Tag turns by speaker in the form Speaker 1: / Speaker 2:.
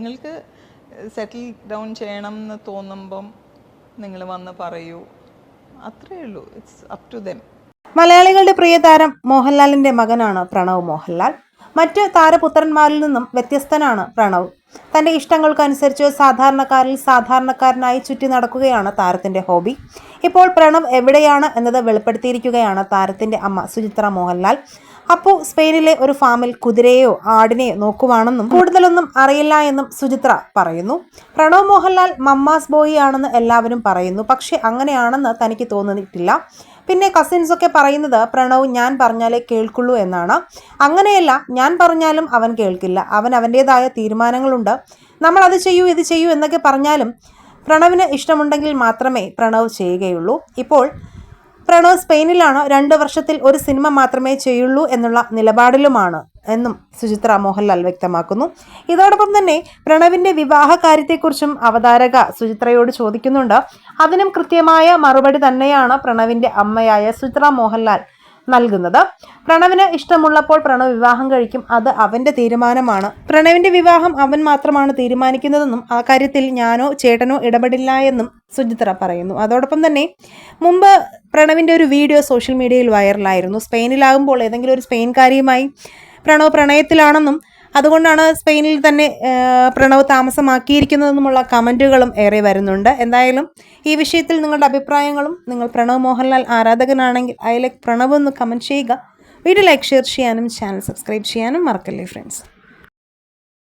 Speaker 1: നിങ്ങൾക്ക് settle down ചെയ്യണം എന്ന് തോന്നുമ്പം നിങ്ങൾ വന്ന് പറയൂ, അത്രയേ ഉള്ളൂ. It's up to them.
Speaker 2: മലയാളികളുടെ പ്രിയ താരം മോഹൻലാലിന്റെ മകനാണ് പ്രണവ് മോഹൻലാൽ. മറ്റ് താരപുത്രന്മാരിൽ നിന്നും വ്യത്യസ്തനാണ് പ്രണവ്. തൻ്റെ ഇഷ്ടങ്ങൾക്കനുസരിച്ച് സാധാരണക്കാരിൽ സാധാരണക്കാരനായി ചുറ്റി നടക്കുകയാണ് താരത്തിൻ്റെ ഹോബി. ഇപ്പോൾ പ്രണവ് എവിടെയാണ് എന്നത് വെളിപ്പെടുത്തിയിരിക്കുകയാണ് താരത്തിൻ്റെ അമ്മ സുചിത്ര മോഹൻലാൽ. അപ്പു സ്പെയിനിലെ ഒരു ഫാമിൽ കുതിരയെയോ ആടിനെയോ നോക്കുവാണെന്നും കൂടുതലൊന്നും അറിയില്ല എന്നും സുചിത്ര പറയുന്നു. പ്രണവ് മോഹൻലാൽ മമ്മാസ് ബോയ് ആണെന്ന് എല്ലാവരും പറയുന്നു, പക്ഷെ അങ്ങനെയാണെന്ന് തനിക്ക് തോന്നിയിട്ടില്ല. പിന്നെ കസിൻസൊക്കെ പറയുന്നത് പ്രണവ് ഞാൻ പറഞ്ഞാലേ കേൾക്കുള്ളൂ എന്നാണ്. അങ്ങനെയല്ല, ഞാൻ പറഞ്ഞാലും അവൻ കേൾക്കില്ല. അവൻ്റേതായ തീരുമാനങ്ങളുണ്ട്. നമ്മൾ അത് ചെയ്യൂ ഇത് ചെയ്യൂ എന്നൊക്കെ പറഞ്ഞാലും പ്രണവിന് ഇഷ്ടമുണ്ടെങ്കിൽ മാത്രമേ പ്രണവ് ചെയ്യുകയുള്ളൂ. ഇപ്പോൾ പ്രണവ് സ്പെയിനിലാണ്. 2 വർഷത്തിൽ ഒരു സിനിമ മാത്രമേ ചെയ്യുള്ളൂ എന്നുള്ള നിലപാടിലുമാണ് എന്നും സുചിത്ര മോഹൻലാൽ വ്യക്തമാക്കുന്നു. ഇതോടൊപ്പം തന്നെ പ്രണവിൻ്റെ വിവാഹ കാര്യത്തെക്കുറിച്ചും അവതാരക സുചിത്രയോട് ചോദിക്കുന്നുണ്ട്. അതിനും കൃത്യമായ മറുപടി തന്നെയാണ് പ്രണവിൻ്റെ അമ്മയായ സുചിത്ര മോഹൻലാൽ നൽകുന്നത്. പ്രണവിന് ഇഷ്ടമുള്ളപ്പോൾ പ്രണവ് വിവാഹം കഴിക്കും, അത് അവൻ്റെ തീരുമാനമാണ്. പ്രണവിൻ്റെ വിവാഹം അവൻ മാത്രമാണ് തീരുമാനിക്കുന്നതെന്നും ആ കാര്യത്തിൽ ഞാനോ ചേട്ടനോ ഇടപെടില്ല എന്നും സുചിത്ര പറയുന്നു. അതോടൊപ്പം തന്നെ മുമ്പ് പ്രണവിൻ്റെ ഒരു വീഡിയോ സോഷ്യൽ മീഡിയയിൽ വൈറലായിരുന്നു. സ്പെയിനിലാകുമ്പോൾ ഏതെങ്കിലും ഒരു സ്പെയിൻകാരിയുമായി പ്രണവ് പ്രണയത്തിലാണെന്നും അതുകൊണ്ടാണ് സ്പെയിനിൽ തന്നെ പ്രണവ് താമസമാക്കിയിരിക്കുന്നതെന്നുമുള്ള കമൻറ്റുകളും ഏറെ വരുന്നുണ്ട്. എന്തായാലും ഈ വിഷയത്തിൽ നിങ്ങളുടെ അഭിപ്രായങ്ങളും, നിങ്ങൾ പ്രണവ് മോഹൻലാൽ ആരാധകനാണെങ്കിൽ ഐ ലൈക്ക് പ്രണവ് എന്ന് കമൻറ്റ് ചെയ്യുക. വീഡിയോ ലൈക്ക് ഷെയർ ചെയ്യാനും ചാനൽ സബ്സ്ക്രൈബ് ചെയ്യാനും മറക്കല്ലേ ഫ്രണ്ട്സ്.